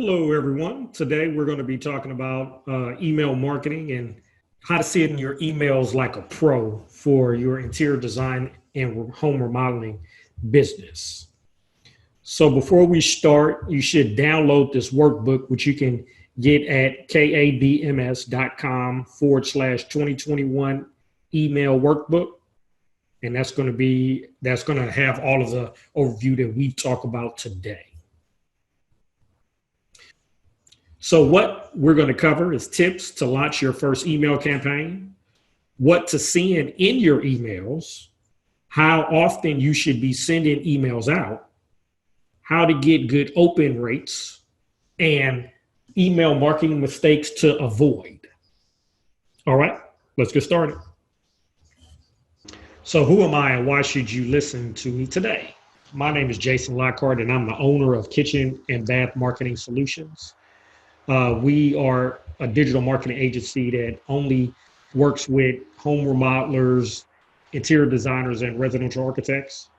Hello, everyone. Today we're going to be talking about email marketing and how to send your emails like a pro for your interior design and home remodeling business. So before we start, you should download this workbook, which you can get at kabms.com/2021 email workbook. And that's going to have all of the overview that we talk about today. So what we're going to cover is tips to launch your first email campaign, what to send in your emails, how often you should be sending emails out, how to get good open rates, and email marketing mistakes to avoid. All right, let's get started. So who am I and why should you listen to me today? My name is Jason Lockhart and I'm the owner of Kitchen and Bath Marketing Solutions. We are a digital marketing agency that only works with home remodelers, interior designers, and residential architects.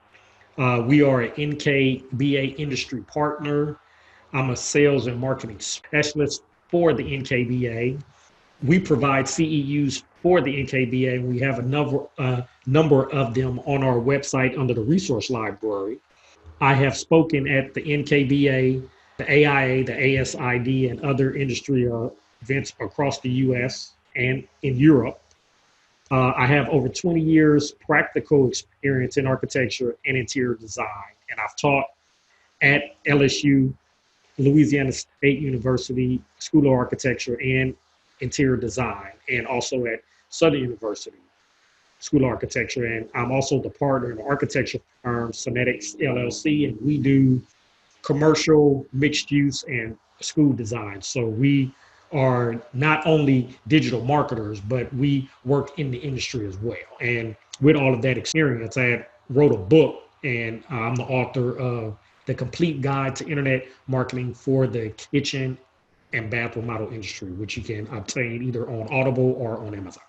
We are an NKBA industry partner. I'm a sales and marketing specialist for the NKBA. We provide CEUs for the NKBA, and we have a number of them on our website under the resource library. I have spoken at the NKBA, the AIA, the ASID, and other industry events across the US and in Europe. I have over 20 years practical experience in architecture and interior design, and I've taught at LSU, Louisiana State University School of Architecture and Interior Design, and also at Southern University School of Architecture. And I'm also the partner in the architecture firm Sonetics LLC, and we do commercial, mixed use, and school design. So we are not only digital marketers, but we work in the industry as well. And with all of that experience, I wrote a book, and I'm the author of The Complete Guide to Internet Marketing for the Kitchen and Bath Remodel Industry, which you can obtain either on Audible or on Amazon.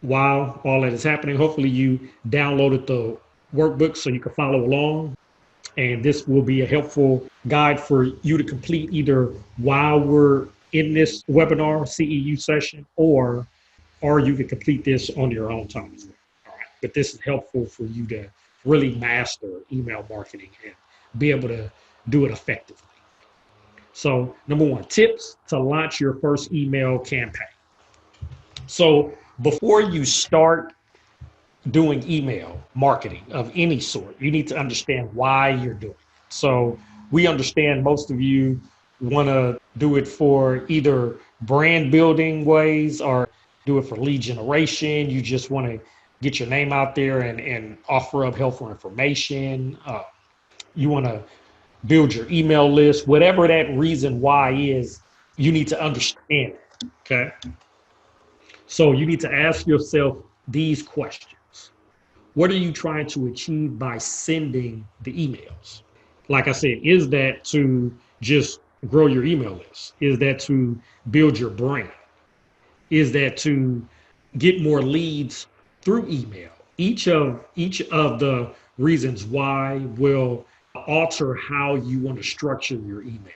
While all that is happening, hopefully you downloaded the workbook so you can follow along. And this will be a helpful guide for you to complete either while we're in this webinar CEU session, or you can complete this on your own time as well. All right. But this is helpful for you to really master email marketing and be able to do it effectively. So number one, tips to launch your first email campaign. So before you start doing email marketing of any sort, you need to understand why you're doing it. So we understand most of you want to do it for either brand building ways or do it for lead generation. You just want to get your name out there and offer up helpful information. You want to build your email list, whatever that reason why is, you need to understand it, okay? So you need to ask yourself these questions. What are you trying to achieve by sending the emails? Like I said, is that to just grow your email list? Is that to build your brand? Is that to get more leads through email? Each of the reasons why will alter how you want to structure your email.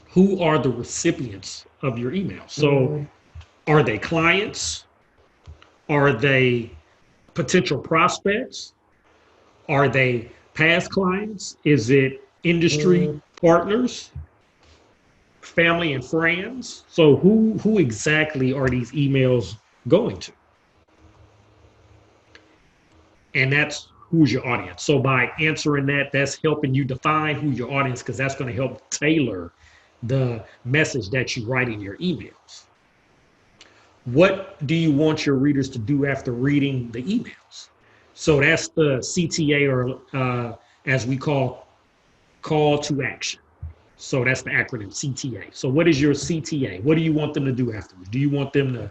Who are the recipients of your email? So are they clients? Are they potential prospects? Are they past clients? Is it industry partners, family and friends? So who exactly are these emails going to? And that's who's your audience. So by answering that, that's helping you define who your audience, because that's going to help tailor the message that you write in your emails. What do you want your readers to do after reading the emails? So that's the CTA, or as we call to action. So that's the acronym CTA. So what is your CTA? What do you want them to do afterwards? Do you want them to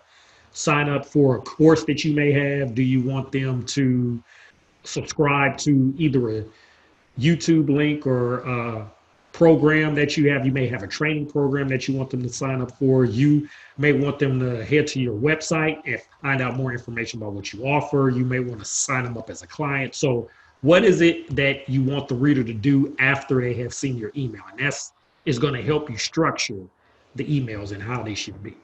sign up for a course that you may have? Do you want them to subscribe to either a YouTube link or a program that you have? You may have a training program that you want them to sign up for. You may want them to head to your website and find out more information about what you offer. You may want to sign them up as a client. So what is it that you want the reader to do after they have seen your email? And that's is going to help you structure the emails and how they should be.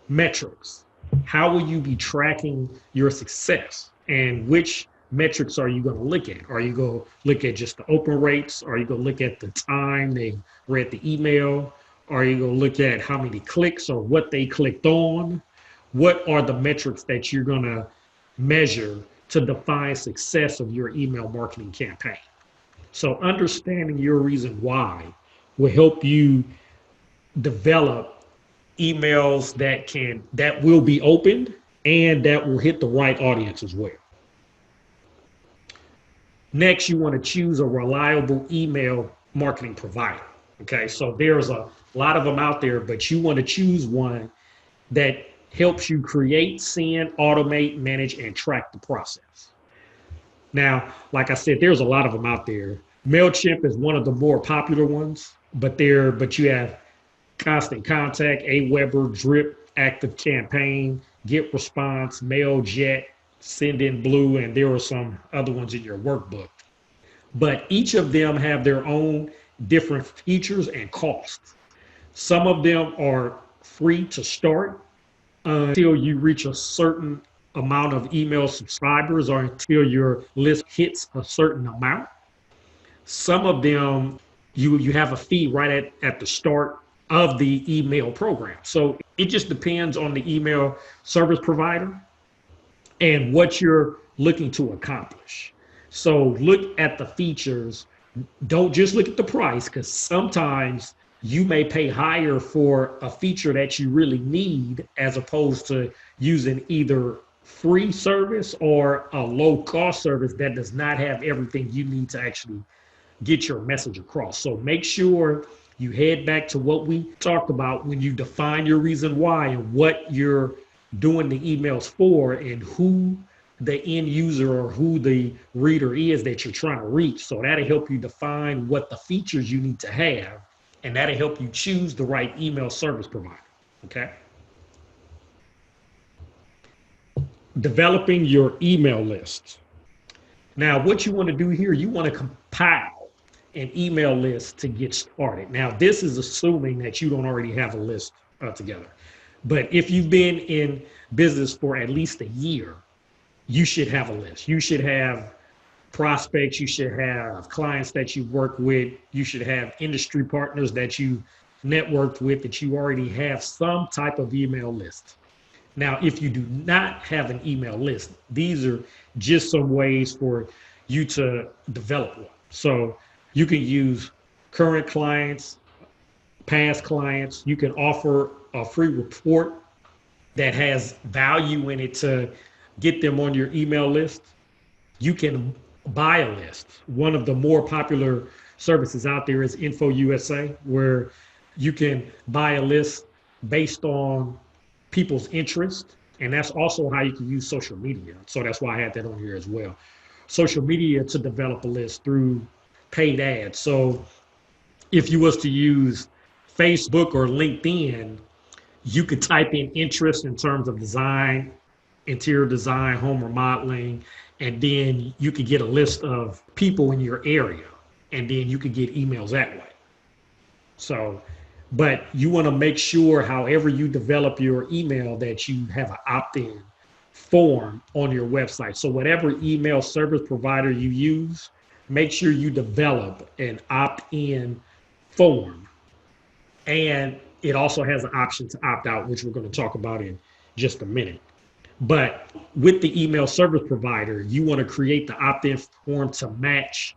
Metrics. How will you be tracking your success, and which metrics are you going to look at? Are you going to look at just the open rates? Are you going to look at the time they read the email? Are you going to look at how many clicks or what they clicked on? What are the metrics that you're going to measure to define success of your email marketing campaign? So understanding your reason why will help you develop emails that will be opened and that will hit the right audience as well. Next, you want to choose a reliable email marketing provider. Okay, so there's a lot of them out there, but you want to choose one that helps you create, send, automate, manage, and track the process. Now, like I said, there's a lot of them out there. MailChimp is one of the more popular ones, but you have Constant Contact, Aweber, Drip, Active Campaign, Get Response, MailJet, Sendinblue, and there are some other ones in your workbook. But each of them have their own different features and costs. Some of them are free to start until you reach a certain amount of email subscribers or until your list hits a certain amount. Some of them, you have a fee right at the start of the email program. So it just depends on the email service provider and what you're looking to accomplish. So look at the features. Don't just look at the price, because sometimes you may pay higher for a feature that you really need as opposed to using either free service or a low cost service that does not have everything you need to actually get your message across. So make sure you head back to what we talked about when you define your reason why and what you're doing the emails for and who the end user or who the reader is that you're trying to reach. So that'll help you define what the features you need to have, and that'll help you choose the right email service provider. Okay. Developing your email list. Now, what you want to do here, you want to compile an email list to get started. Now, this is assuming that you don't already have a list together. But if you've been in business for at least a year, you should have a list. You should have prospects. You should have clients that you work with. You should have industry partners that you networked with, that you already have some type of email list. Now, if you do not have an email list, these are just some ways for you to develop one. So you can use current clients, past clients. You can offer a free report that has value in it to get them on your email list. You can buy a list. One of the more popular services out there is Info USA, where you can buy a list based on people's interest. And that's also how you can use social media. So that's why I had that on here as well. Social media to develop a list through paid ads. So if you was to use Facebook or LinkedIn, you could type in interest in terms of design, interior design, home remodeling, and then you could get a list of people in your area, and then you could get emails that way. So, but you want to make sure, however you develop your email, that you have an opt-in form on your website. So whatever email service provider you use, make sure you develop an opt-in form. And it also has an option to opt out, which we're going to talk about in just a minute. But with the email service provider, you want to create the opt-in form to match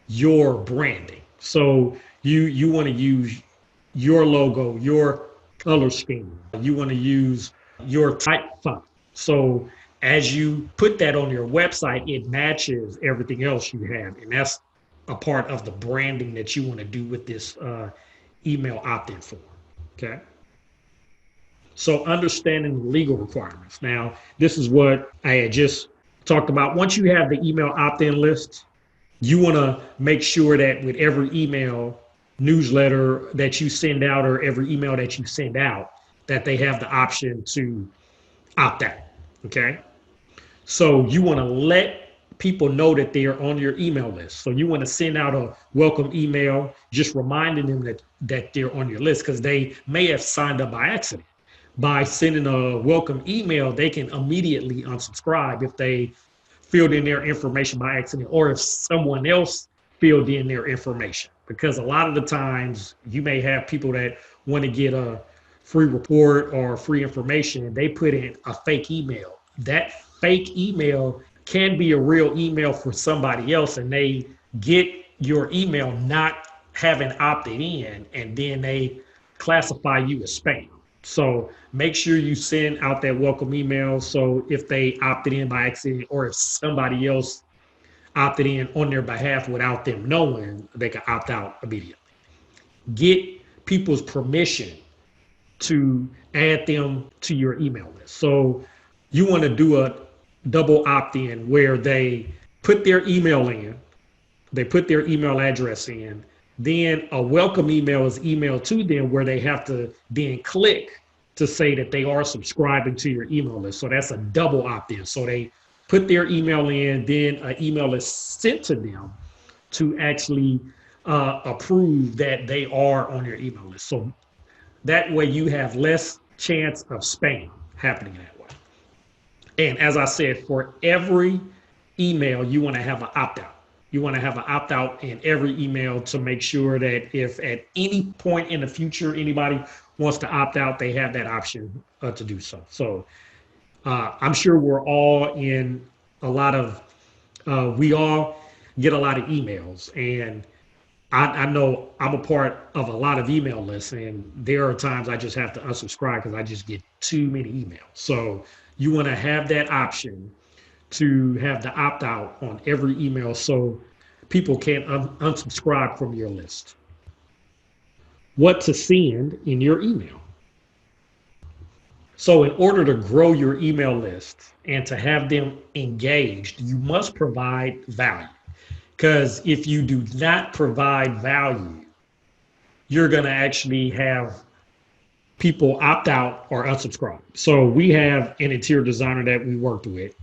your branding. So you want to use your logo, your color scheme. You want to use your type font. So as you put that on your website, it matches everything else you have. And that's a part of the branding that you want to do with this email opt-in form. Okay. So understanding the legal requirements. Now, this is what I had just talked about. Once you have the email opt-in list, you want to make sure that with every email newsletter that you send out or every email that you send out, that they have the option to opt out. Okay. So you want to let people know that they are on your email list. So you want to send out a welcome email, just reminding them that they're on your list because they may have signed up by accident. By sending a welcome email, they can immediately unsubscribe if they filled in their information by accident or if someone else filled in their information. Because a lot of the times you may have people that want to get a free report or free information, they put in a fake email. That fake email can be a real email for somebody else, and they get your email not having opted in, and then they classify you as spam. So make sure you send out that welcome email. So if they opted in by accident or if somebody else opted in on their behalf without them knowing, they can opt out immediately. Get people's permission to add them to your email list. So you want to do a double opt-in where they put their email in, they put their email address in, then a welcome email is emailed to them where they have to then click to say that they are subscribing to your email list. So that's a double opt-in. So they put their email in, then an email is sent to them to actually approve that they are on your email list. So that way you have less chance of spam happening that way. And as I said, for every email, you want to have an opt-out. You want to have an opt-out in every email to make sure that if at any point in the future anybody wants to opt out, they have that option to do so. So I'm sure we're all in a lot of, we all get a lot of emails. And I know I'm a part of a lot of email lists, and there are times I just have to unsubscribe because I just get too many emails. So you want to have that option to have the opt-out on every email so people can unsubscribe from your list. What to send in your email. So in order to grow your email list and to have them engaged, you must provide value. Because if you do not provide value, you're going to actually have people opt out or unsubscribe. So we have an interior designer that we worked with,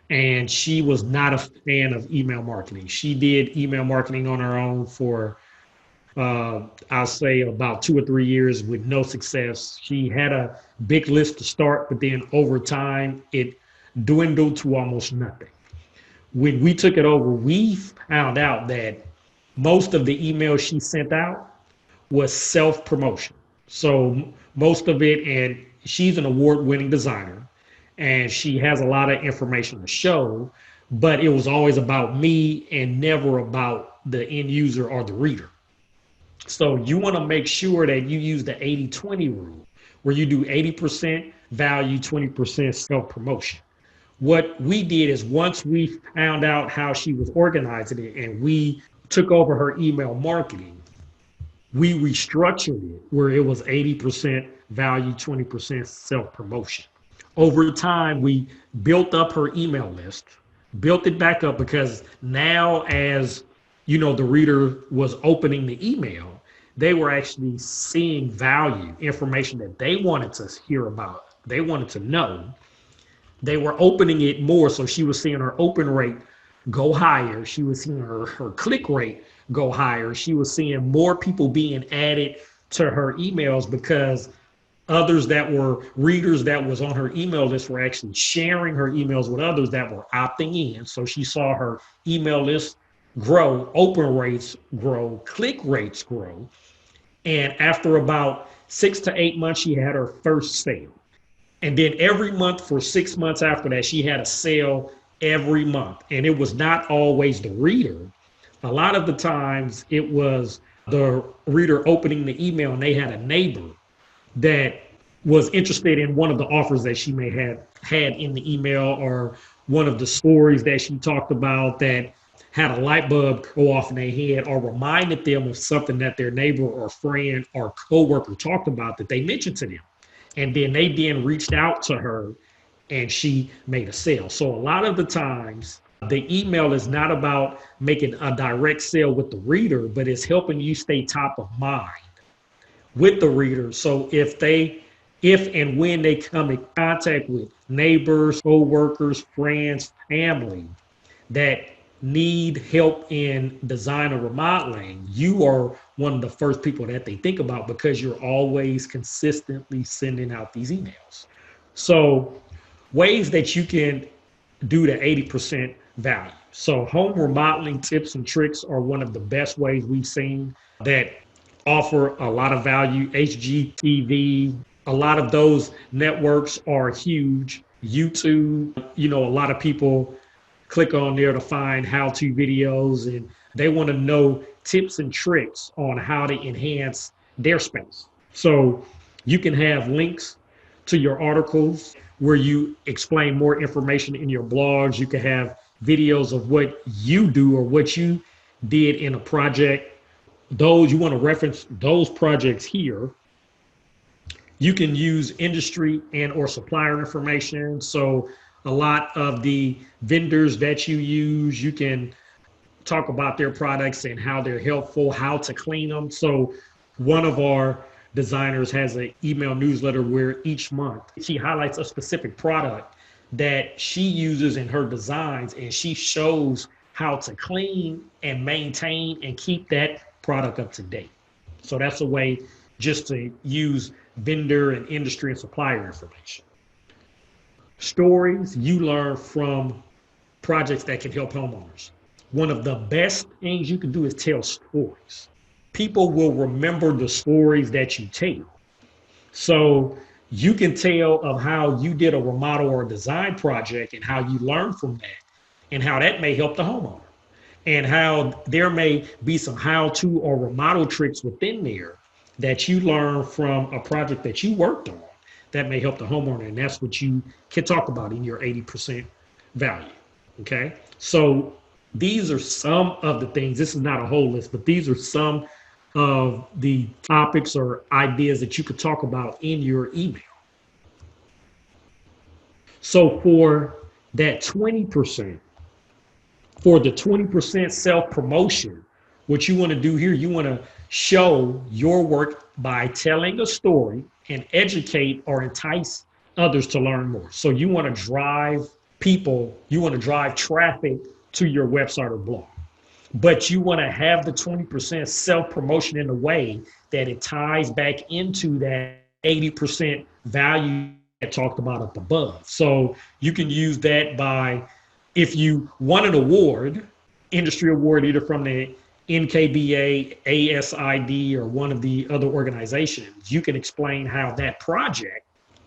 and she was not a fan of email marketing. She did email marketing on her own for, I'll say, about 2 or 3 years with no success. She had a big list to start, but then over time, it dwindled to almost nothing. When we took it over, we found out that most of the emails she sent out was self-promotion. So most of it, and she's an award-winning designer, and she has a lot of information to show, but it was always about me and never about the end user or the reader. So you want to make sure that you use the 80-20 rule, where you do 80% value, 20% self-promotion. What we did is once we found out how she was organizing it and we took over her email marketing, we restructured it where it was 80% value, 20% self-promotion. Over time, we built up her email list, built it back up because now as the reader was opening the email, they were actually seeing value, information that they wanted to hear about, they wanted to know. They were opening it more, so she was seeing her open rate go higher. She was seeing her click rate go higher. She was seeing more people being added to her emails because others that were readers that was on her email list were actually sharing her emails with others that were opting in. So she saw her email list grow, open rates grow, click rates grow. And after about 6 to 8 months, she had her first sale. And then every month for 6 months after that, she had a sale every month. And it was not always the reader. A lot of the times it was the reader opening the email and they had a neighbor that was interested in one of the offers that she may have had in the email or one of the stories that she talked about that had a light bulb go off in their head or reminded them of something that their neighbor or friend or coworker talked about that they mentioned to them. And then they reached out to her and she made a sale. So a lot of the times the email is not about making a direct sale with the reader, but it's helping you stay top of mind with the reader. So if and when they come in contact with neighbors, co-workers, friends, family, that need help in design or remodeling, you are one of the first people that they think about because you're always consistently sending out these emails. So, ways that you can do the 80% value. So, home remodeling tips and tricks are one of the best ways we've seen that offer a lot of value. HGTV, a lot of those networks are huge. YouTube, a lot of people click on there to find how-to videos, and they want to know tips and tricks on how to enhance their space. So you can have links to your articles where you explain more information in your blogs. You can have videos of what you do or what you did in a project. Those you want to reference those projects here. You can use industry and or supplier information. So a lot of the vendors that you use, you can talk about their products and how they're helpful, how to clean them. So one of our designers has an email newsletter where each month she highlights a specific product that she uses in her designs, and she shows how to clean and maintain and keep that product up to date. So that's a way just to use vendor and industry and supplier information. Stories you learn from projects that can help homeowners. One of the best things you can do is tell stories. People will remember the stories that you tell. So you can tell of how you did a remodel or a design project and how you learned from that and how that may help the homeowner and how there may be some how-to or remodel tricks within there that you learn from a project that you worked on that may help the homeowner. And that's what you can talk about in your 80% value. Okay. So these are some of the things. This is not a whole list, but these are some of the topics or ideas that you could talk about in your email. So for that 20%, for the 20% self-promotion, what you want to do here, you want to show your work by telling a story and educate or entice others to learn more. So you want to drive people, you want to drive traffic to your website or blog. But you want to have the 20% self-promotion in a way that it ties back into that 80% value I talked about up above. So you can use that by, if you won an award, industry award, either from the NKBA, ASID, or one of the other organizations, you can explain how that project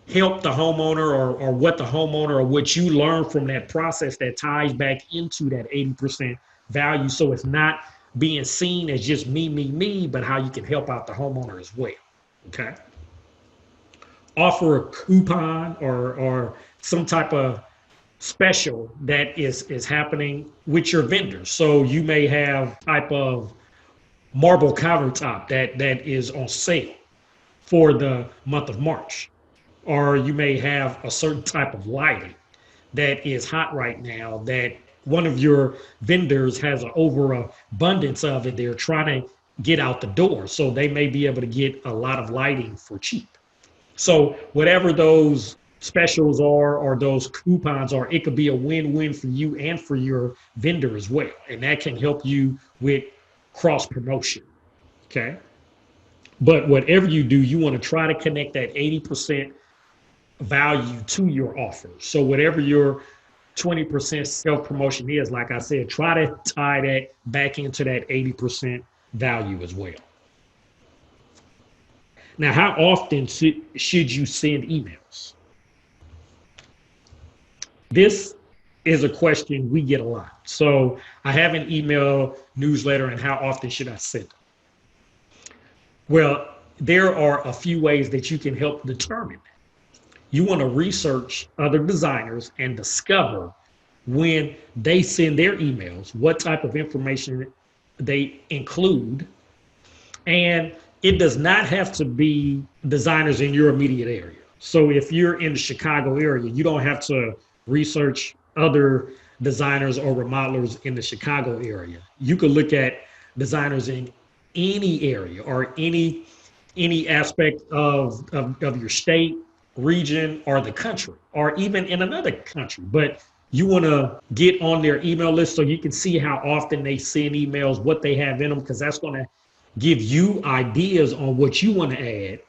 helped the homeowner or what the homeowner or what you learned from that process that ties back into that 80% value. So it's not being seen as just me, but how you can help out the homeowner as well. Okay. Offer a coupon or some type of special that is happening with your vendors. So you may have type of marble countertop that is on sale for the month of March. Or you may have a certain type of lighting that is hot right now that one of your vendors has an overabundance of it. They're trying to get out the door. So they may be able to get a lot of lighting for cheap. So whatever those specials are or those coupons are, it could be a win-win for you and for your vendor as well. And that can help you with cross promotion. Okay. But whatever you do, you want to try to connect that 80% value to your offer. So whatever your 20% self-promotion is, like I said, try to tie that back into that 80% value as well. Now, how often should you send emails? This is a question we get a lot. So I have an email newsletter, and how often should I send them? Well, there are a few ways that you can help determine that. You want to research other designers and discover when they send their emails, what type of information they include. And it does not have to be designers in your immediate area. So if you're in the Chicago area, you don't have to research other designers or remodelers in the Chicago area. You could look at designers in any area or any aspect of your state, region, or the country, or even in another country. But You want to get on their email list so you can see how often they send emails, what they have in them, because that's going to give you ideas on what you want to add.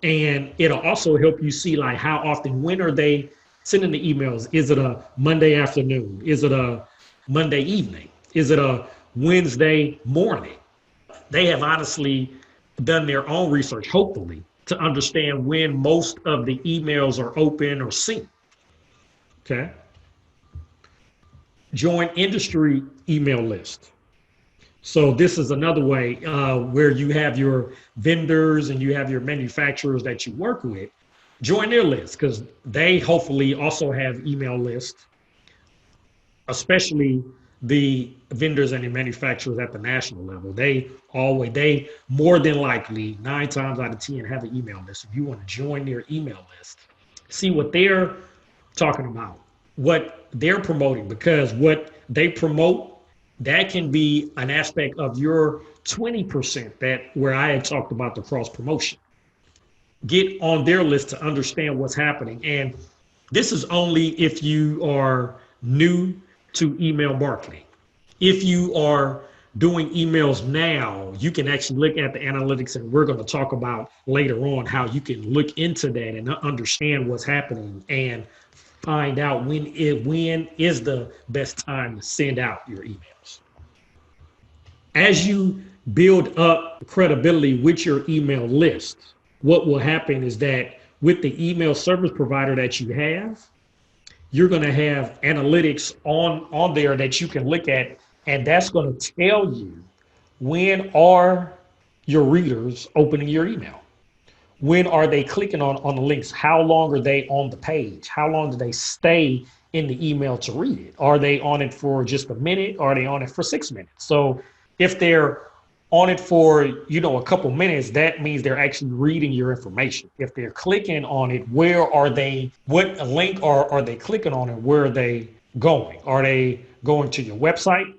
And it'll also help you see like how often, when are they sending the emails? Is it a Monday afternoon? Is it a Monday evening? Is it a Wednesday morning? They have honestly done their own research, hopefully, to understand when most of the emails are open or seen. Okay. Join industry email list. So this is another way where you have your vendors and you have your manufacturers that you work with. Join their list because they hopefully also have email lists, especially the vendors and the manufacturers at the national level. They more than likely 9 times out of 10 have an email list. If you want to join their email list, see what they're talking about, what they're promoting, because what they promote, that can be an aspect of your 20% that where I had talked about the cross promotion. Get on their list to understand what's happening. And this is only if you are new to email marketing. If you are doing emails now, you can actually look at the analytics, and we're going to talk about later on how you can look into that and understand what's happening and find out when is the best time to send out your emails. As you build up credibility with your email list, what will happen is that with the email service provider that you have, you're going to have analytics on there that you can look at, and that's going to tell you when are your readers opening your email. When are they clicking on the links? How long are they on the page? How long do they stay in the email to read it? Are they on it for just a minute? Are they on it for 6 minutes? So if they're on it for, a couple minutes, that means they're actually reading your information. If they're clicking on it, where are they? What link are they clicking on, and where are they going? Are they going to your website?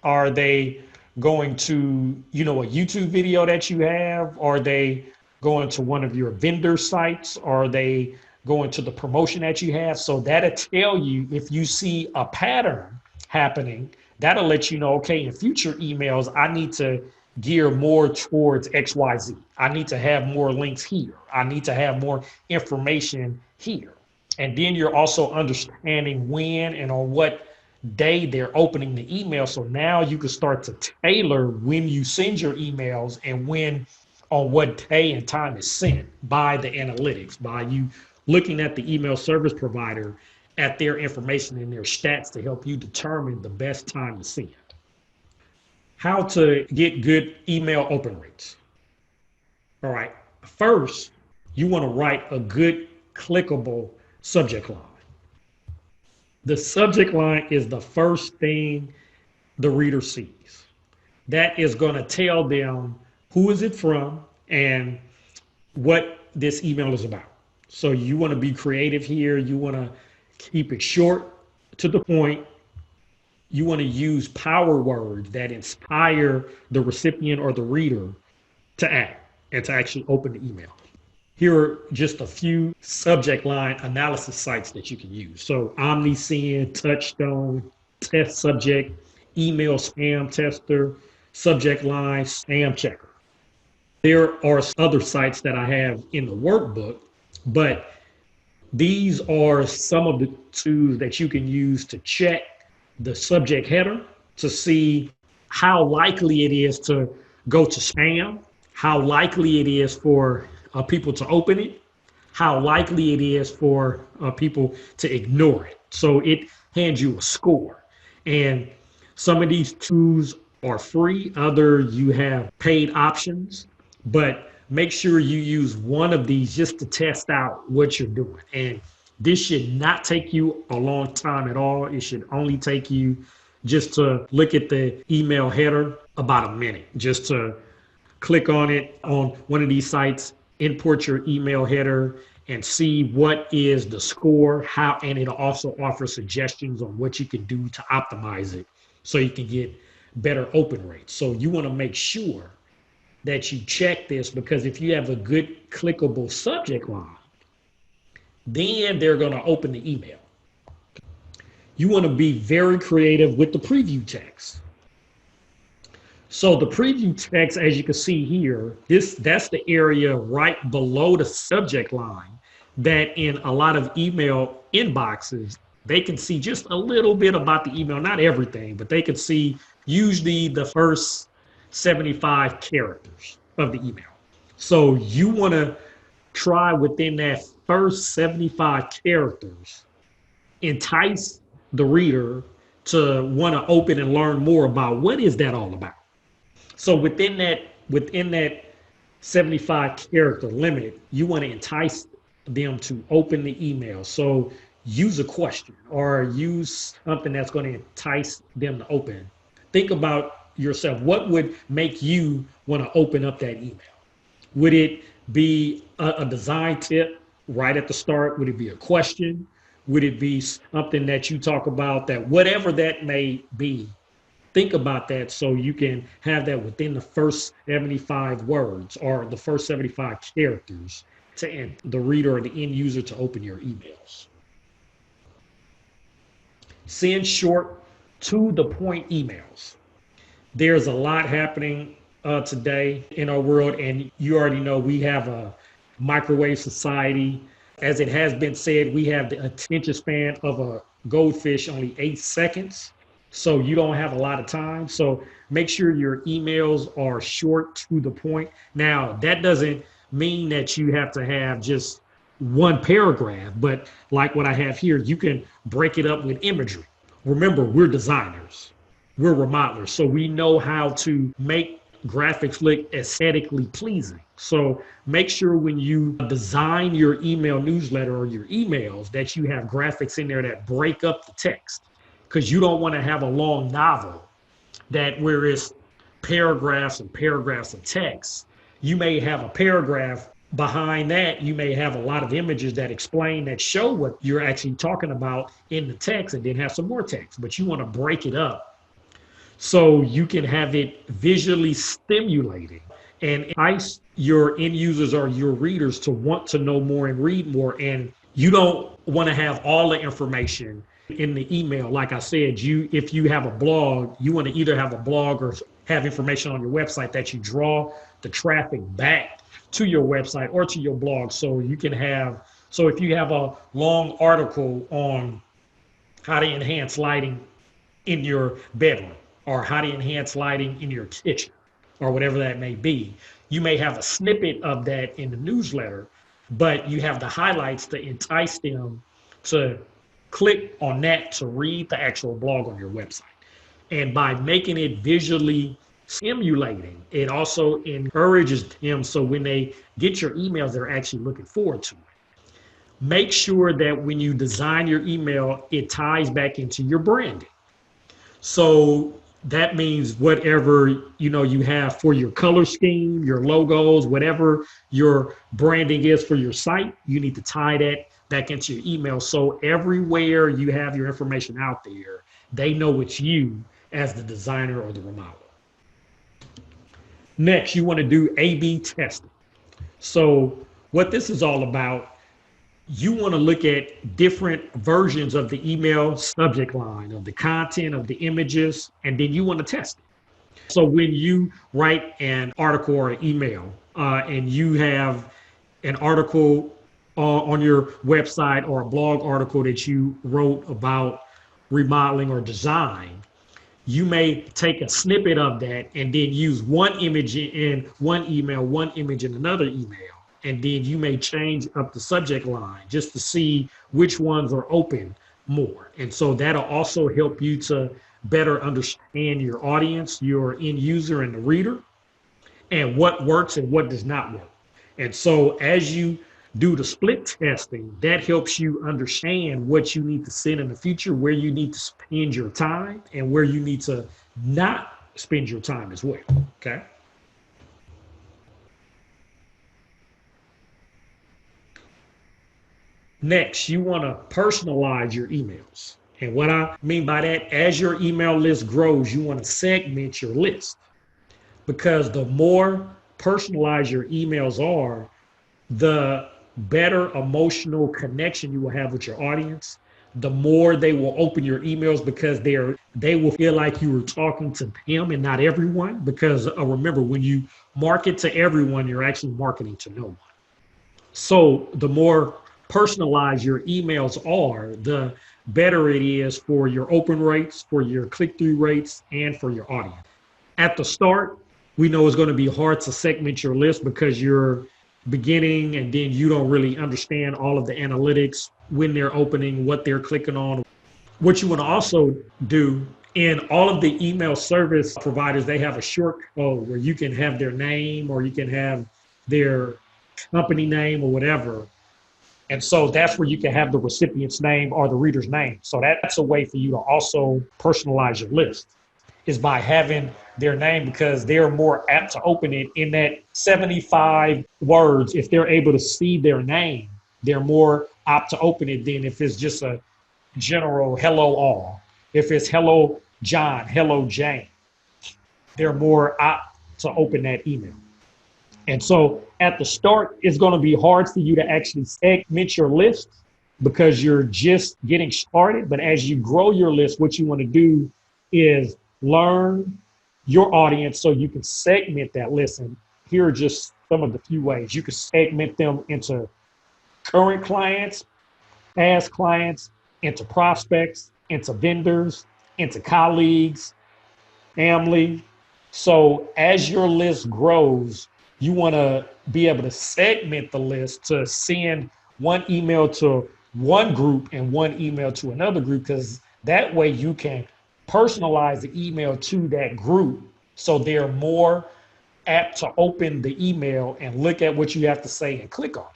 Are they going to, a YouTube video that you have? Are they going to one of your vendor sites? Are they going to the promotion that you have? So that'll tell you if you see a pattern happening. That'll let you know, okay, in future emails, I need to gear more towards XYZ. I need to have more links here. I need to have more information here. And then you're also understanding when and on what day they're opening the email. So now you can start to tailor when you send your emails and when on what day and time is sent by the analytics, by you looking at the email service provider at their information and their stats to help you determine the best time to send. How to get good email open rates. All right. First, you want to write a good clickable subject line. The subject line is the first thing the reader sees. That is going to tell them who is it from and what this email is about. So you want to be creative here. You want to keep it short, to the point. You want to use power words that inspire the recipient or the reader to act and to actually open the email. Here are just a few subject line analysis sites that you can use. So OmniSend, Touchstone, Test Subject, Email Spam Tester, Subject Line, Spam Checker. There are other sites that I have in the workbook, but these are some of the tools that you can use to check the subject header to see how likely it is to go to spam, how likely it is for people to open it, how likely it is for people to ignore it. So it hands you a score. And some of these tools are free, other you have paid options, but make sure you use one of these just to test out what you're doing. And this should not take you a long time at all. It should only take you just to look at the email header about a minute, just to click on it on one of these sites, import your email header and see what is the score, and it'll also offer suggestions on what you can do to optimize it so you can get better open rates. So you want to make sure that you check this, because if you have a good clickable subject line, then they're going to open the email. You want to be very creative with the preview text. So the preview text, as you can see here, that's the area right below the subject line that in a lot of email inboxes, they can see just a little bit about the email, not everything, but they can see usually the first 75 characters of the email. So you want to try within that first 75 characters, entice the reader to want to open and learn more about what is that all about. So within that 75 character limit, you want to entice them to open the email. So use a question or use something that's going to entice them to open. Think about yourself. What would make you want to open up that email? Would it be a design tip right at the start? Would it be a question? Would it be something that you talk about, that whatever that may be, think about that so you can have that within the first 75 words or the first 75 characters to end the reader or the end user to open your emails. Send short, to the point emails. There's a lot happening today in our world, and you already know we have a microwave society. As it has been said, we have the attention span of a goldfish, only 8 seconds. So you don't have a lot of time. So make sure your emails are short, to the point. Now, that doesn't mean that you have to have just one paragraph, but like what I have here, you can break it up with imagery. Remember, we're designers, we're remodelers, so we know how to make graphics look aesthetically pleasing. So make sure when you design your email newsletter or your emails that you have graphics in there that break up the text, because you don't want to have a long novel that where it's paragraphs and paragraphs of text. You may have a paragraph behind that. You may have a lot of images that explain, that show what you're actually talking about in the text, and then have some more text, but you want to break it up so you can have it visually stimulating and entice your end users or your readers to want to know more and read more. And you don't want to have all the information in the email. Like I said, if you have a blog, you want to either have a blog or have information on your website that you draw the traffic back to your website or to your blog. So you can have, so if you have a long article on how to enhance lighting in your bedroom, or how to enhance lighting in your kitchen, or whatever that may be, you may have a snippet of that in the newsletter, but you have the highlights to entice them to click on that to read the actual blog on your website. And by making it visually stimulating, it also encourages them, so when they get your emails, they're actually looking forward to it. Make sure that when you design your email, it ties back into your branding. So that means whatever you have for your color scheme, your logos, whatever your branding is for your site, you need to tie that back into your email. So everywhere you have your information out there, they know it's you as the designer or the remodeler. Next, you want to do A/B testing. So what this is all about, you want to look at different versions of the email subject line, of the content, of the images, and then you want to test it. So when you write an article or an email, and you have an article on your website or a blog article that you wrote about remodeling or design, you may take a snippet of that and then use one image in one email, one image in another email. And then you may change up the subject line just to see which ones are open more. And so that'll also help you to better understand your audience, your end user and the reader, and what works and what does not work. And so as you do the split testing, that helps you understand what you need to send in the future, where you need to spend your time, and where you need to not spend your time as well, okay? Next, you want to personalize your emails. And what I mean by that, as your email list grows, you want to segment your list, because the more personalized your emails are, the better emotional connection you will have with your audience, the more they will open your emails because they will feel like you were talking to them and not everyone. Because remember, when you market to everyone, you're actually marketing to no one. So the more personalized your emails are, the better it is for your open rates, for your click-through rates, and for your audience. At the start, we know it's going to be hard to segment your list because you're beginning and then you don't really understand all of the analytics, when they're opening, what they're clicking on. What you want to also do, in all of the email service providers, they have a short code where you can have their name or you can have their company name or whatever. And so that's where you can have the recipient's name or the reader's name. So that's a way for you to also personalize your list, is by having their name, because they're more apt to open it in that 75 words. If they're able to see their name, they're more apt to open it than if it's just a general hello all. If it's hello John, hello Jane, they're more apt to open that email. And so at the start, it's going to be hard for you to actually segment your list because you're just getting started. But as you grow your list, what you want to do is learn your audience so you can segment that list. And here are just some of the few ways you can segment them: into current clients, past clients, into prospects, into vendors, into colleagues, family. So as your list grows, you want to be able to segment the list to send one email to one group and one email to another group, because that way you can personalize the email to that group so they're more apt to open the email and look at what you have to say and click on it.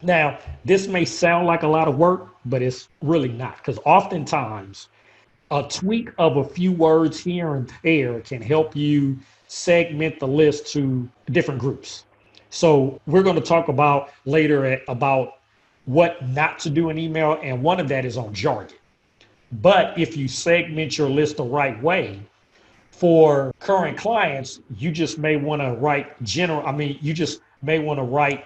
Now, this may sound like a lot of work, but it's really not, because oftentimes a tweak of a few words here and there can help you segment the list to different groups. So we're going to talk about later about what not to do in email, and one of that is on jargon. But if you segment your list the right way, for current clients, you just may want to write general. You just may want to write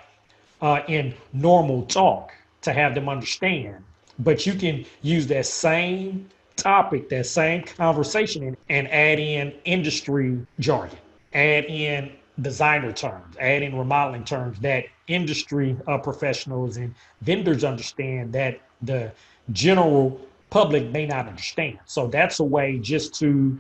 in normal talk to have them understand. But you can use that same topic, that same conversation, and add in industry jargon, add in designer terms, add in remodeling terms that industry professionals and vendors understand that the general public may not understand. So that's a way just to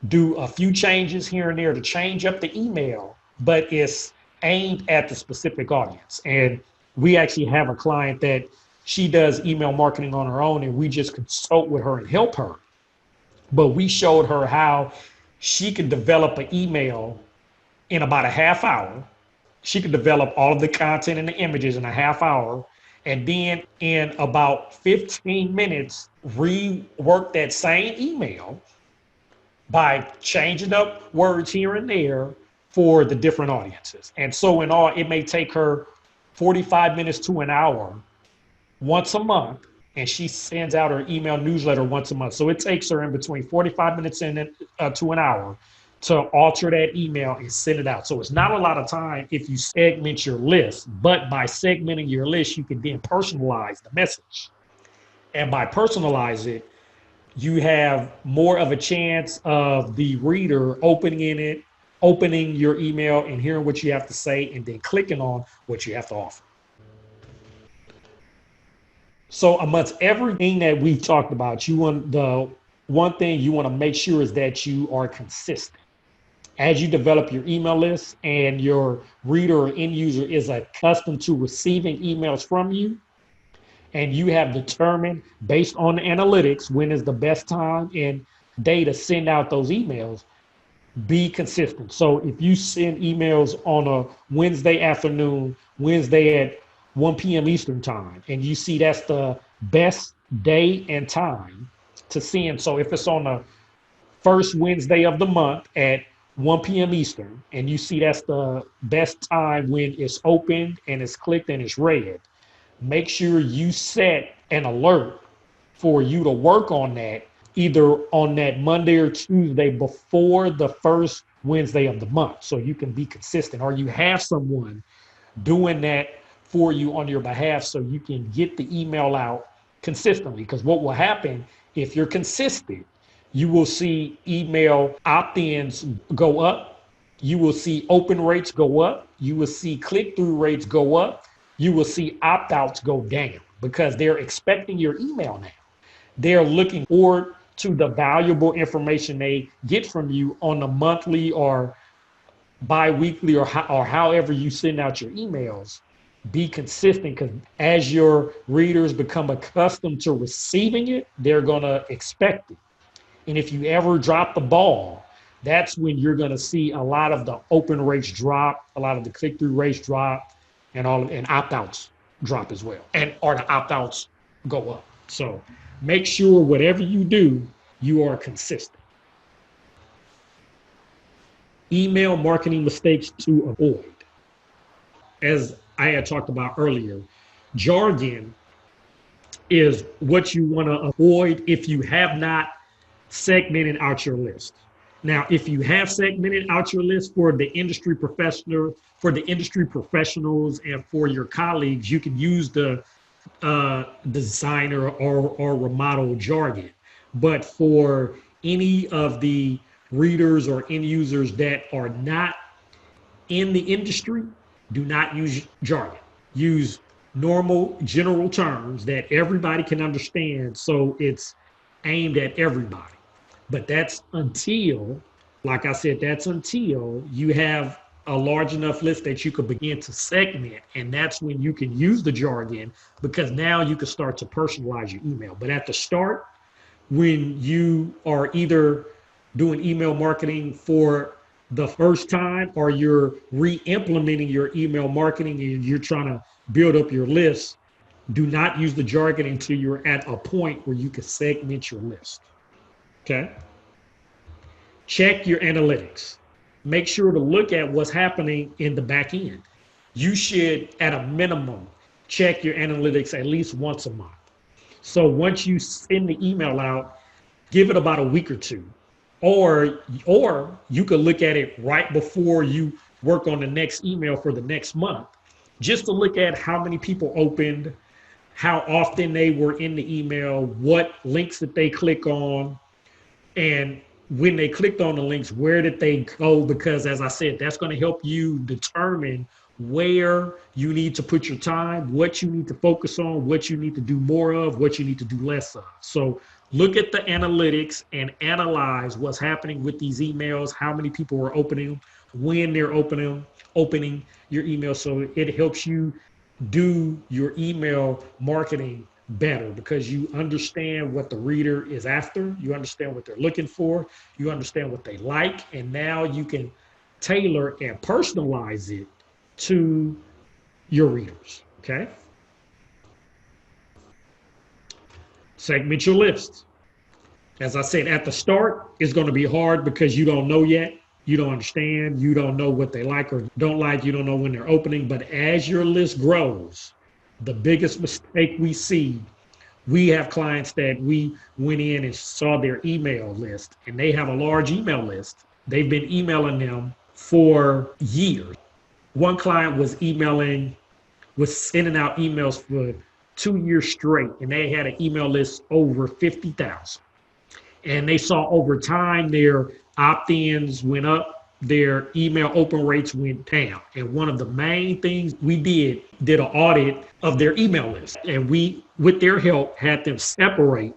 do a few changes here and there to change up the email, but it's aimed at the specific audience. And we actually have a client that she does email marketing on her own, and we just consult with her and help her. But we showed her how she could develop an email in about a half hour. She could develop all of the content and the images in a half hour, and then in about 15 minutes, rework that same email by changing up words here and there for the different audiences. And so in all, it may take her 45 minutes to an hour once a month, and she sends out her email newsletter once a month. So it takes her in between 45 minutes to an hour to alter that email and send it out. So it's not a lot of time if you segment your list, but by segmenting your list, you can then personalize the message. And by personalize it, you have more of a chance of the reader opening your email and hearing what you have to say and then clicking on what you have to offer. So amongst everything that we've talked about, the one thing you want to make sure is that you are consistent. As you develop your email list and your reader or end user is accustomed to receiving emails from you, and you have determined based on the analytics when is the best time and day to send out those emails, be consistent. So if you send emails on a Wednesday afternoon, Wednesday at 1 p.m. Eastern time, and you see that's the best day and time to send. So if it's on the first Wednesday of the month at 1 p.m. Eastern, and you see that's the best time when it's opened and it's clicked and it's read, make sure you set an alert for you to work on that either on that Monday or Tuesday before the first Wednesday of the month, so you can be consistent, or you have someone doing that for you on your behalf so you can get the email out consistently, because what will happen if you're consistent, you will see email opt-ins go up, you will see open rates go up, you will see click-through rates go up, you will see opt-outs go down because they're expecting your email now. They're looking forward to the valuable information they get from you on a monthly or bi-weekly or however you send out your emails. Be consistent, because as your readers become accustomed to receiving it, they're going to expect it. And if you ever drop the ball, that's when you're going to see a lot of the open rates drop, a lot of the click-through rates drop, and opt-outs drop as well, and or the opt-outs go up. So make sure whatever you do, you are consistent. Email marketing mistakes to avoid. As I had talked about earlier, jargon is what you want to avoid if you have not segmented out your list. Now, if you have segmented out your list for the industry professionals and for your colleagues, you can use the designer or remodel jargon. But for any of the readers or end users that are not in the industry, do not use jargon. Use normal general terms that everybody can understand, so it's aimed at everybody. But that's until, like I said, that's until you have a large enough list that you could begin to segment. And that's when you can use the jargon, because now you can start to personalize your email. But at the start, when you are either doing email marketing for the first time or you're re-implementing your email marketing and you're trying to build up your list, do not use the jargon until you're at a point where you can segment your list. Okay? Check your analytics. Make sure to look at what's happening in the back end. You should, at a minimum, check your analytics at least once a month. So once you send the email out, give it about a week or two. Or you could look at it right before you work on the next email for the next month, just to look at how many people opened, how often they were in the email, what links did they click on, and when they clicked on the links, where did they go? Because as I said, that's going to help you determine where you need to put your time, what you need to focus on, what you need to do more of, what you need to do less of. So look at the analytics and analyze what's happening with these emails, how many people are opening, when they're opening your email. So it helps you do your email marketing better, because you understand what the reader is after, you understand what they're looking for, you understand what they like, and now you can tailor and personalize it to your readers. Okay? Segment your list. As I said, at the start, it's going to be hard because you don't know yet. You don't understand. You don't know what they like or don't like. You don't know when they're opening. But as your list grows, the biggest mistake we see, we have clients that we went in and saw their email list, and they have a large email list. They've been emailing them for years. One client was sending out emails for 2 years straight, and they had an email list over 50,000. And they saw over time their opt-ins went up, their email open rates went down. And one of the main things we did an audit of their email list. And we, with their help, had them separate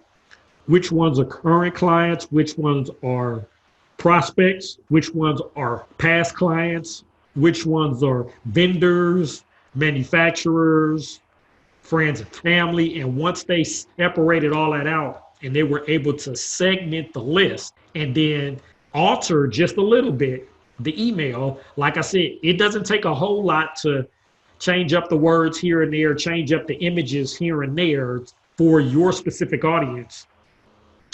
which ones are current clients, which ones are prospects, which ones are past clients, which ones are vendors, manufacturers, friends and family. And once they separated all that out and they were able to segment the list and then alter just a little bit the email, like I said, it doesn't take a whole lot to change up the words here and there, change up the images here and there for your specific audience,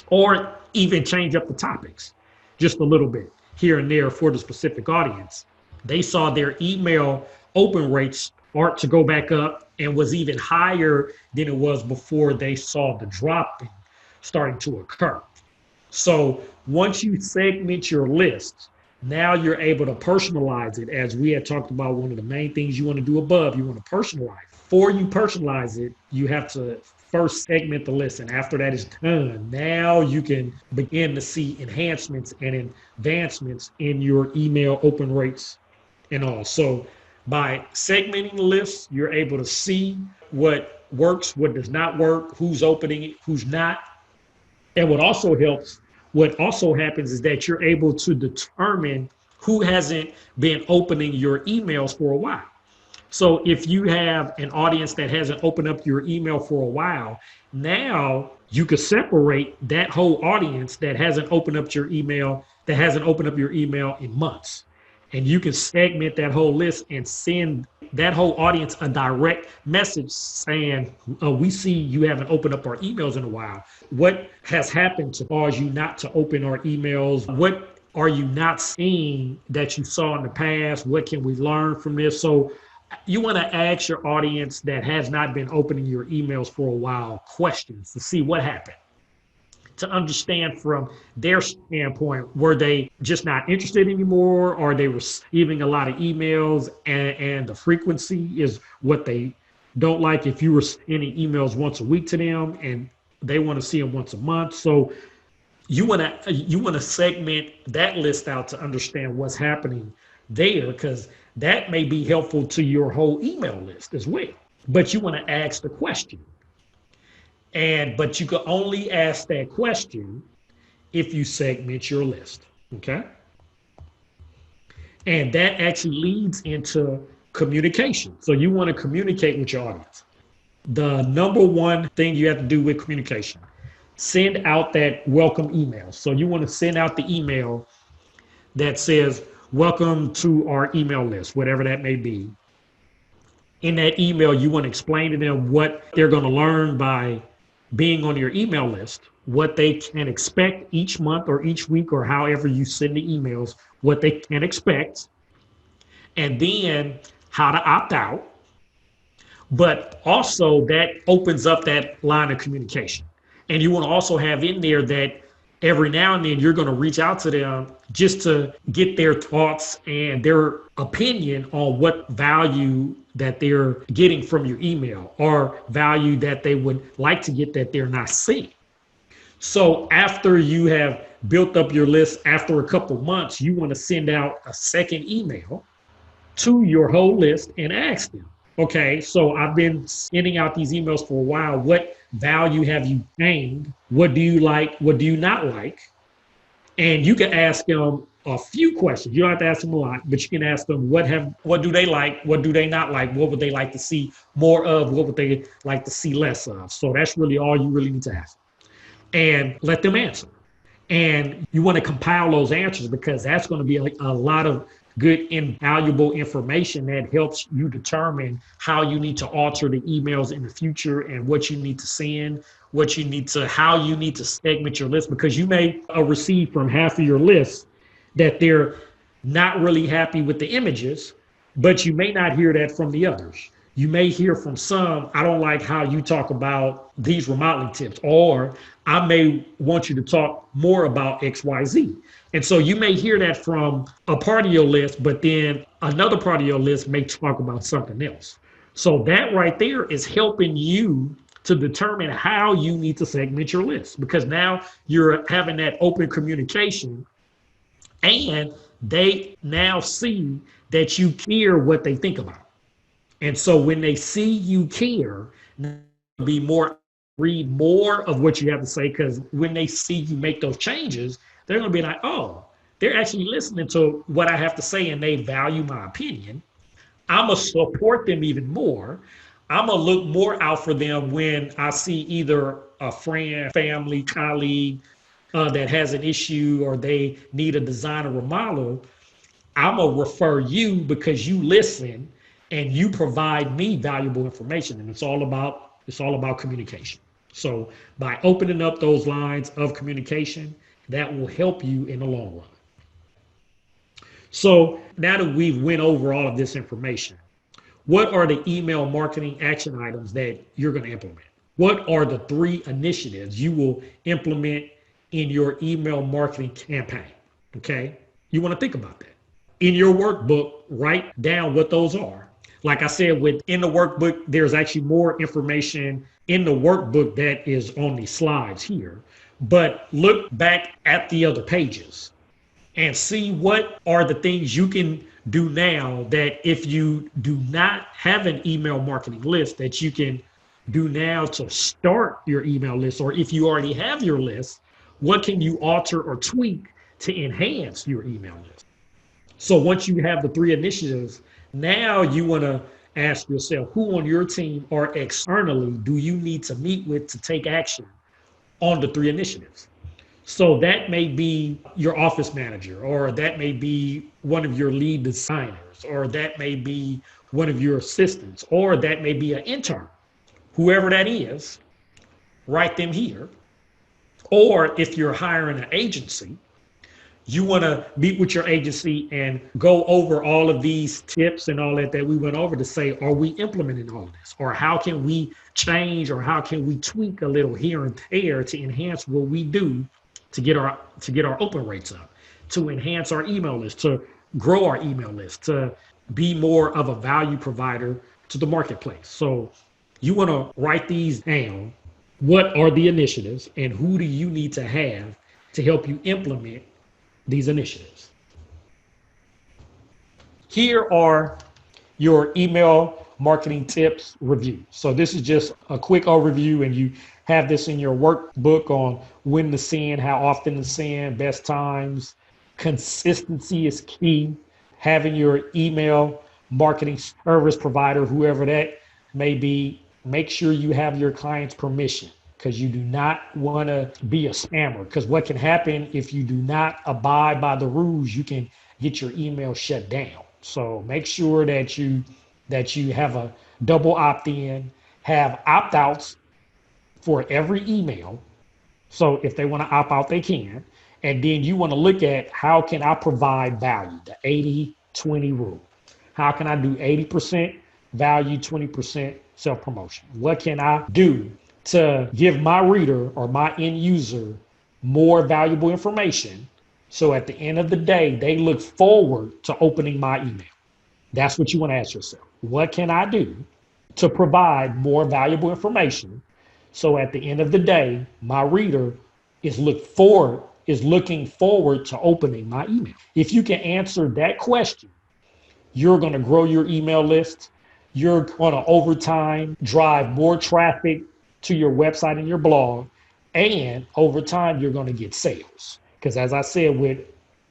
or even change up the topics just a little bit here and there for the specific audience. They saw their email open rates start to go back up and was even higher than it was before they saw the drop starting to occur. So once you segment your list, now you're able to personalize it. As we had talked about, one of the main things you want to do above, you want to personalize. Before you personalize it, you have to first segment the list. And after that is done, now you can begin to see enhancements and advancements in your email open rates and all. So by segmenting the list, you're able to see what works, what does not work, who's opening it, who's not. And what also happens is that you're able to determine who hasn't been opening your emails for a while. So if you have an audience that hasn't opened up your email for a while, now you could separate that whole audience that hasn't opened up your email, in months. And you can segment that whole list and send that whole audience a direct message saying, we see you haven't opened up our emails in a while. What has happened to cause you not to open our emails? What are you not seeing that you saw in the past? What can we learn from this? So you want to ask your audience that has not been opening your emails for a while questions to see what happened, to understand from their standpoint, were they just not interested anymore? Or are they receiving a lot of emails and the frequency is what they don't like? If you were sending emails once a week to them and they want to see them once a month. So you want to segment that list out to understand what's happening there, because that may be helpful to your whole email list as well. But you want to ask the question. But you can only ask that question if you segment your list, okay? And that actually leads into communication. So you want to communicate with your audience. The number one thing you have to do with communication, send out that welcome email. So you want to send out the email that says, welcome to our email list, whatever that may be. In that email, you want to explain to them what they're going to learn by being on your email list, what they can expect each month or each week or however you send the emails, what they can expect, and then how to opt out. But also that opens up that line of communication. And you want to also have in there that every now and then you're going to reach out to them just to get their thoughts and their opinion on what value that they're getting from your email or value that they would like to get that they're not seeing. So after you have built up your list, after a couple months, you want to send out a second email to your whole list and ask them, okay, so I've been sending out these emails for a while. What value have you gained? What do you like? What do you not like? And you can ask them a few questions. You don't have to ask them a lot, but you can ask them what do they like? What do they not like? What would they like to see more of? What would they like to see less of? So that's really all you really need to ask. And let them answer. And you want to compile those answers because that's going to be a lot of good, invaluable information that helps you determine how you need to alter the emails in the future and what you need to send, how you need to segment your list, because you may receive from half of your list that they're not really happy with the images, but you may not hear that from the others. You may hear from some, I don't like how you talk about these remodeling tips, or I may want you to talk more about XYZ. And so you may hear that from a part of your list, but then another part of your list may talk about something else. So that right there is helping you to determine how you need to segment your list, because now you're having that open communication and they now see that you care what they think about. And so when they see you care, read more of what you have to say, because when they see you make those changes, they're going to be like, oh, they're actually listening to what I have to say and they value my opinion. I'm going to support them even more. I'm going to look more out for them when I see either a friend, family, colleague that has an issue or they need a design or remodel. I'm going to refer you because you listen and you provide me valuable information. And it's all about communication. So by opening up those lines of communication, that will help you in the long run. So now that we've went over all of this information, what are the email marketing action items that you're going to implement? What are the 3 initiatives you will implement in your email marketing campaign? Okay, you want to think about that. In your workbook, write down what those are. Like I said, within the workbook, there's actually more information in the workbook that is on the slides here, but look back at the other pages and see what are the things you can do now that if you do not have an email marketing list that you can do now to start your email list, or if you already have your list, what can you alter or tweak to enhance your email list? So once you have the three initiatives, now you want to ask yourself, who on your team or externally do you need to meet with to take action on the three initiatives? So that may be your office manager, or that may be one of your lead designers, or that may be one of your assistants, or that may be an intern. Whoever that is, write them here. Or if you're hiring an agency, you want to meet with your agency and go over all of these tips and all that we went over to say, are we implementing all of this? Or how can we change, or how can we tweak a little here and there to enhance what we do to get our open rates up, to enhance our email list, to grow our email list, to be more of a value provider to the marketplace. So you want to write these down. What are the initiatives, and who do you need to have to help you implement these initiatives? Here are your email marketing tips review. So this is just a quick overview, and you have this in your workbook on when to send, how often to send, best times. Consistency is key. Having your email marketing service provider, whoever that may be, make sure you have your client's permission, because you do not want to be a spammer. Because what can happen if you do not abide by the rules, you can get your email shut down. So make sure that you have a double opt-in, have opt-outs for every email. So if they want to opt out, they can. And then you want to look at, how can I provide value? The 80-20 rule. How can I do 80% value, 20% self-promotion? What can I do to give my reader or my end user more valuable information, so at the end of the day, they look forward to opening my email? That's what you want to ask yourself. What can I do to provide more valuable information, so at the end of the day, my reader is looking forward to opening my email? If you can answer that question, you're going to grow your email list. You're going to, over time, drive more traffic to your website and your blog. And over time, you're going to get sales. Because as I said with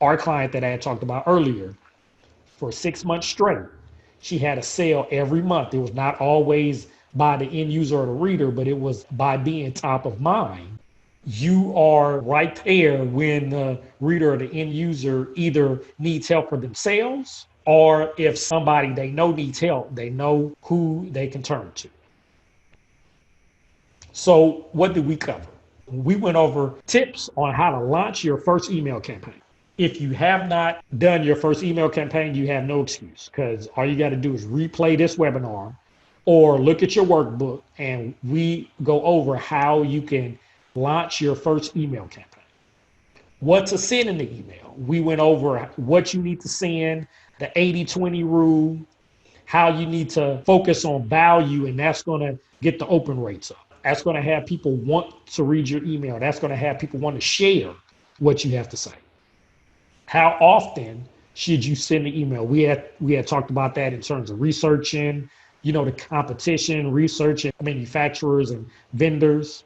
our client that I had talked about earlier, for 6 months straight, she had a sale every month. It was not always by the end user or the reader, but it was by being top of mind. You are right there when the reader or the end user either needs help for themselves, or if somebody they know needs help, they know who they can turn to. So what did we cover? We went over tips on how to launch your first email campaign. If you have not done your first email campaign, you have no excuse, because all you got to do is replay this webinar or look at your workbook, and we go over how you can launch your first email campaign. What to send in the email. We went over what you need to send, the 80-20 rule, how you need to focus on value, and that's going to get the open rates up. That's going to have people want to read your email. That's going to have people want to share what you have to say. How often should you send the email? We had talked about that in terms of researching, the competition, researching manufacturers and vendors,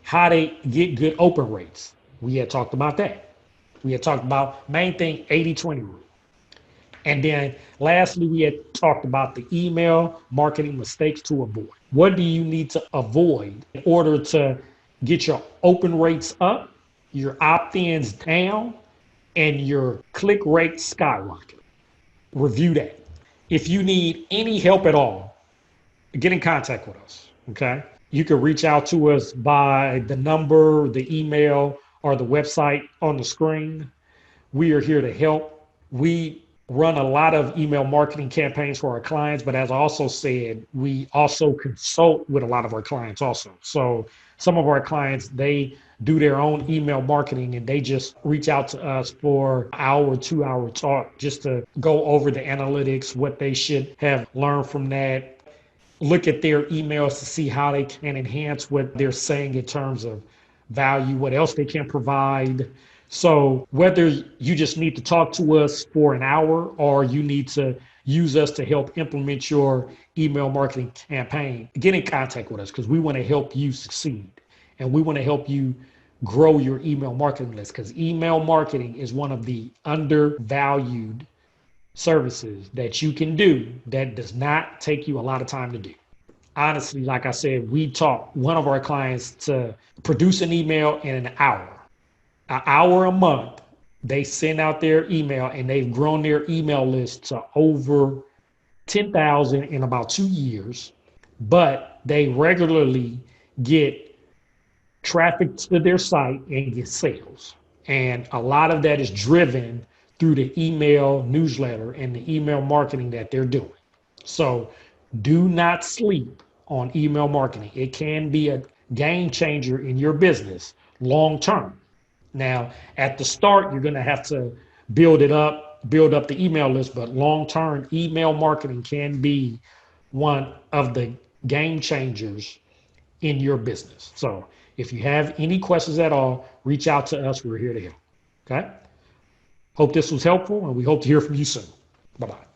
how they get good open rates. We had talked about that. We had talked about, main thing, 80-20 rule. And then lastly, we had talked about the email marketing mistakes to avoid. What do you need to avoid in order to get your open rates up, your opt-ins down, and your click rate skyrocket? Review that. If you need any help at all, get in contact with us, okay? You can reach out to us by the number, the email, or the website on the screen. We are here to help. We run a lot of email marketing campaigns for our clients, but as I also said, we also consult with a lot of our clients also. So some of our clients, they do their own email marketing, and they just reach out to us for an hour, 2 hour talk just to go over the analytics, what they should have learned from that. look at their emails to see how they can enhance what they're saying in terms of value, what else they can provide. So whether you just need to talk to us for an hour or you need to use us to help implement your email marketing campaign, get in contact with us because we want to help you succeed and we want to help you grow your email marketing list because email marketing is one of the undervalued services that you can do that does not take you a lot of time to do. Honestly, like I said, we taught one of our clients to produce an email in an hour a month. They send out their email and they've grown their email list to over 10,000 in about 2 years, but they regularly get traffic to their site and get sales. And a lot of that is driven through the email newsletter and the email marketing that they're doing. So do not sleep on email marketing. It can be a game changer in your business long term. Now, at the start, you're going to have to build up the email list, but long term, email marketing can be one of the game changers in your business. So if you have any questions at all, reach out to us. We're here to help. Okay. Hope this was helpful and we hope to hear from you soon. Bye-bye.